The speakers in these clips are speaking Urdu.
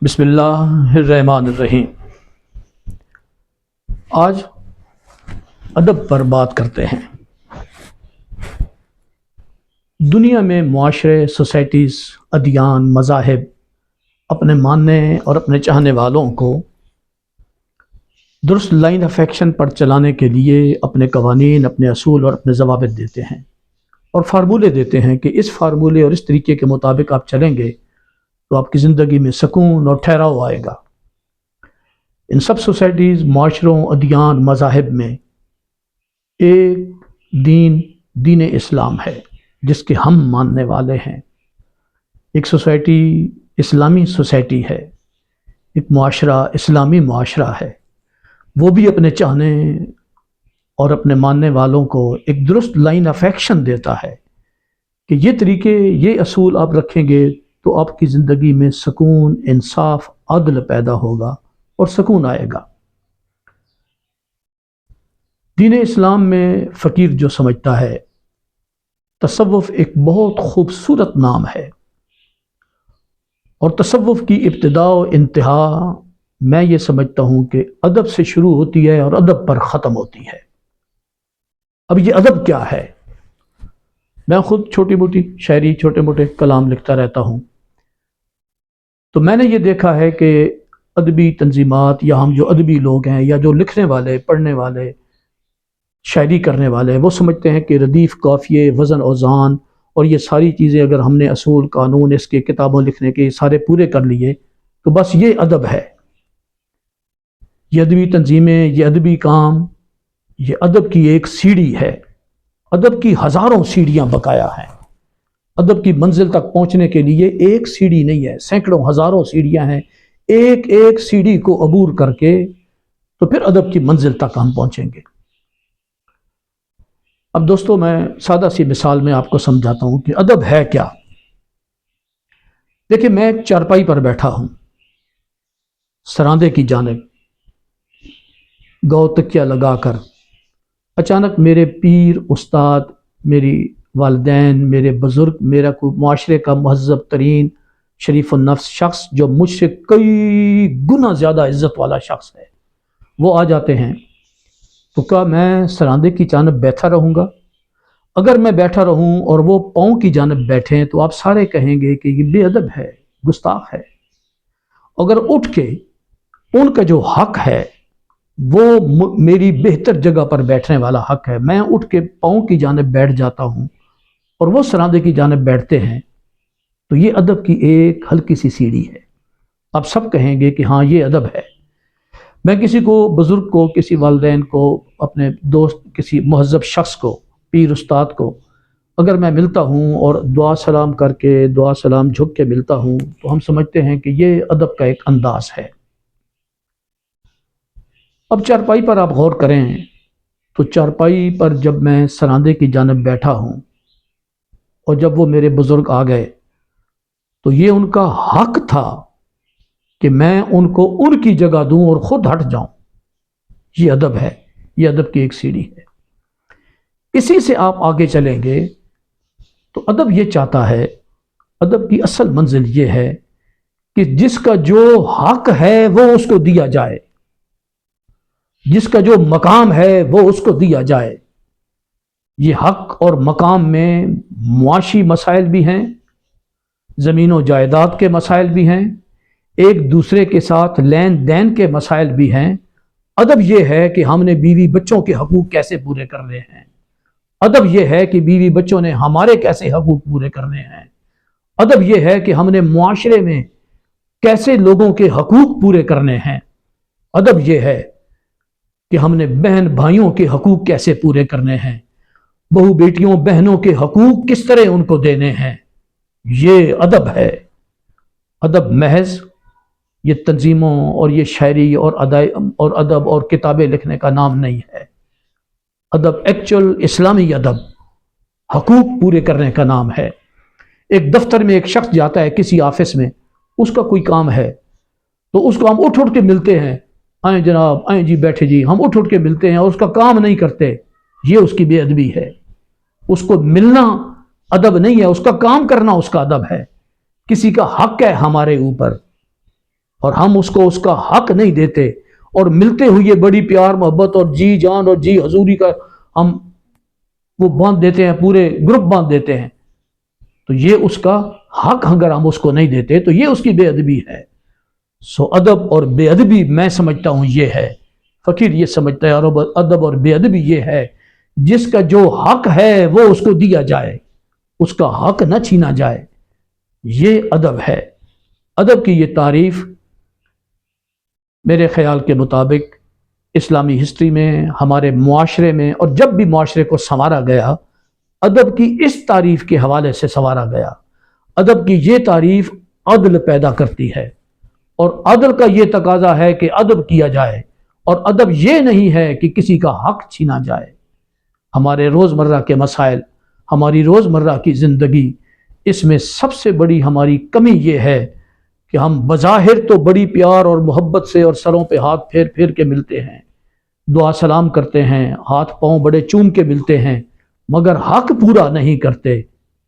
بسم اللہ الرحمن الرحیم۔ آج ادب پر بات کرتے ہیں۔ دنیا میں معاشرے، سوسائٹیز، ادیان، مذاہب اپنے ماننے اور اپنے چاہنے والوں کو درست لائن آف ایکشن پر چلانے کے لیے اپنے قوانین، اپنے اصول اور اپنے ضوابط دیتے ہیں اور فارمولے دیتے ہیں کہ اس فارمولے اور اس طریقے کے مطابق آپ چلیں گے تو آپ کی زندگی میں سکون اور ٹھہراؤ آئے گا۔ ان سب سوسائٹیز، معاشروں، ادیان، مذاہب میں ایک دین اسلام ہے جس کے ہم ماننے والے ہیں۔ ایک سوسائٹی اسلامی سوسائٹی ہے، ایک معاشرہ اسلامی معاشرہ ہے۔ وہ بھی اپنے چاہنے اور اپنے ماننے والوں کو ایک درست لائن آف ایکشن دیتا ہے کہ یہ طریقے، یہ اصول آپ رکھیں گے تو آپ کی زندگی میں سکون، انصاف، عدل پیدا ہوگا اور سکون آئے گا۔ دین اسلام میں فقیر جو سمجھتا ہے، تصوف ایک بہت خوبصورت نام ہے، اور تصوف کی ابتدا و انتہا میں یہ سمجھتا ہوں کہ ادب سے شروع ہوتی ہے اور ادب پر ختم ہوتی ہے۔ اب یہ ادب کیا ہے؟ میں خود چھوٹی موٹی شاعری، چھوٹے موٹے کلام لکھتا رہتا ہوں، تو میں نے یہ دیکھا ہے کہ ادبی تنظیمات یا ہم جو ادبی لوگ ہیں یا جو لکھنے والے، پڑھنے والے، شاعری کرنے والے، وہ سمجھتے ہیں کہ ردیف، قافیے، وزن، اوزان اور یہ ساری چیزیں اگر ہم نے اصول، قانون اس کے کتابوں لکھنے کے سارے پورے کر لیے تو بس یہ ادب ہے۔ یہ ادبی تنظیمیں، یہ ادبی کام، یہ ادب کی ایک سیڑھی ہے۔ ادب کی ہزاروں سیڑھیاں بقایا ہیں۔ ادب کی منزل تک پہنچنے کے لیے ایک سیڑھی نہیں ہے، سینکڑوں، ہزاروں سیڑھیاں ہیں۔ ایک ایک سیڑھی کو عبور کر کے تو پھر ادب کی منزل تک ہم پہنچیں گے۔ اب دوستو، میں سادہ سی مثال میں آپ کو سمجھاتا ہوں کہ ادب ہے کیا۔ دیکھیں، میں ایک چارپائی پر بیٹھا ہوں، سراندے کی جانب گو تکیہ لگا کر، اچانک میرے پیر، استاد، میری والدین، میرے بزرگ، میرا کوئی معاشرے کا مہذب ترین شریف النفس شخص جو مجھ سے کئی گنا زیادہ عزت والا شخص ہے، وہ آ جاتے ہیں، تو کیا میں سراندے کی جانب بیٹھا رہوں گا؟ اگر میں بیٹھا رہوں اور وہ پاؤں کی جانب بیٹھیں تو آپ سارے کہیں گے کہ یہ بے ادب ہے، گستاخ ہے۔ اگر اٹھ کے ان کا جو حق ہے، وہ میری بہتر جگہ پر بیٹھنے والا حق ہے، میں اٹھ کے پاؤں کی جانب بیٹھ جاتا ہوں اور وہ سراندے کی جانب بیٹھتے ہیں، تو یہ ادب کی ایک ہلکی سی سیڑھی ہے۔ آپ سب کہیں گے کہ ہاں یہ ادب ہے۔ میں کسی کو، بزرگ کو، کسی والدین کو، اپنے دوست، کسی مہذب شخص کو، پیر استاد کو اگر میں ملتا ہوں اور دعا سلام کر کے، دعا سلام جھک کے ملتا ہوں تو ہم سمجھتے ہیں کہ یہ ادب کا ایک انداز ہے۔ اب چارپائی پر آپ غور کریں تو چارپائی پر جب میں سراندے کی جانب بیٹھا ہوں اور جب وہ میرے بزرگ آ گئے تو یہ ان کا حق تھا کہ میں ان کو ان کی جگہ دوں اور خود ہٹ جاؤں۔ یہ ادب ہے، یہ ادب کی ایک سیڑھی ہے۔ اسی سے آپ آگے چلیں گے تو ادب یہ چاہتا ہے، ادب کی اصل منزل یہ ہے کہ جس کا جو حق ہے وہ اس کو دیا جائے، جس کا جو مقام ہے وہ اس کو دیا جائے۔ یہ حق اور مقام میں معاشی مسائل بھی ہیں، زمین و جائیداد کے مسائل بھی ہیں، ایک دوسرے کے ساتھ لین دین کے مسائل بھی ہیں۔ ادب یہ ہے کہ ہم نے بیوی بچوں کے حقوق کیسے پورے کرنے ہیں۔ ادب یہ ہے کہ بیوی بچوں نے ہمارے کیسے حقوق پورے کرنے ہیں۔ ادب یہ ہے کہ ہم نے معاشرے میں کیسے لوگوں کے حقوق پورے کرنے ہیں۔ ادب یہ ہے کہ ہم نے بہن بھائیوں کے حقوق کیسے پورے کرنے ہیں، بہو بیٹیوں، بہنوں کے حقوق کس طرح ان کو دینے ہیں۔ یہ ادب ہے۔ ادب محض یہ تنظیموں اور یہ شاعری اور ادب اور کتابیں لکھنے کا نام نہیں ہے۔ ادب ایکچول اسلامی ادب حقوق پورے کرنے کا نام ہے۔ ایک دفتر میں ایک شخص جاتا ہے، کسی آفس میں، اس کا کوئی کام ہے تو اس کو ہم اٹھ کے ملتے ہیں، آئیں جناب، آئیں جی، بیٹھے جی، ہم اٹھ کے ملتے ہیں اور اس کا کام نہیں کرتے، یہ اس کی بے ادبی ہے۔ اس کو ملنا ادب نہیں ہے، اس کا کام کرنا اس کا ادب ہے۔ کسی کا حق ہے ہمارے اوپر، اور ہم اس کو اس کا حق نہیں دیتے، اور ملتے ہوئے بڑی پیار محبت اور جی جان اور جی حضوری کا ہم وہ باندھ دیتے ہیں، پورے گروپ باندھ دیتے ہیں، تو یہ اس کا حق اگر ہم اس کو نہیں دیتے تو یہ اس کی بے ادبی ہے۔ سو ادب اور بے ادبی میں سمجھتا ہوں یہ ہے، فقیر یہ سمجھتا ہے، اور ادب اور بے ادبی یہ ہے جس کا جو حق ہے وہ اس کو دیا جائے، اس کا حق نہ چھینا جائے، یہ ادب ہے۔ ادب کی یہ تعریف میرے خیال کے مطابق اسلامی ہسٹری میں، ہمارے معاشرے میں، اور جب بھی معاشرے کو سنوارا گیا، ادب کی اس تعریف کے حوالے سے سنوارا گیا۔ ادب کی یہ تعریف عدل پیدا کرتی ہے، اور عدل کا یہ تقاضا ہے کہ ادب کیا جائے، اور ادب یہ نہیں ہے کہ کسی کا حق چھینا جائے۔ ہمارے روزمرہ کے مسائل، ہماری روزمرہ کی زندگی، اس میں سب سے بڑی ہماری کمی یہ ہے کہ ہم بظاہر تو بڑی پیار اور محبت سے اور سروں پہ ہاتھ پھیر پھیر کے ملتے ہیں، دعا سلام کرتے ہیں، ہاتھ پاؤں بڑے چوم کے ملتے ہیں، مگر حق پورا نہیں کرتے۔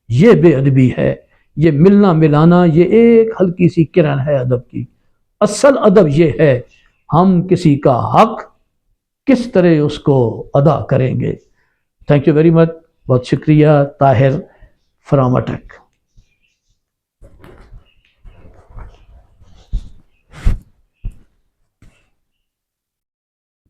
یہ بے ادبی ہے، یہ ملنا ملانا، یہ ایک ہلکی سی کرن ہے ادب کی۔ اصل ادب یہ ہے ہم کسی کا حق کس طرح اس کو ادا کریں گے۔ تھینک یو ویری مچ، بہت شکریہ، طاہر فرام اٹک۔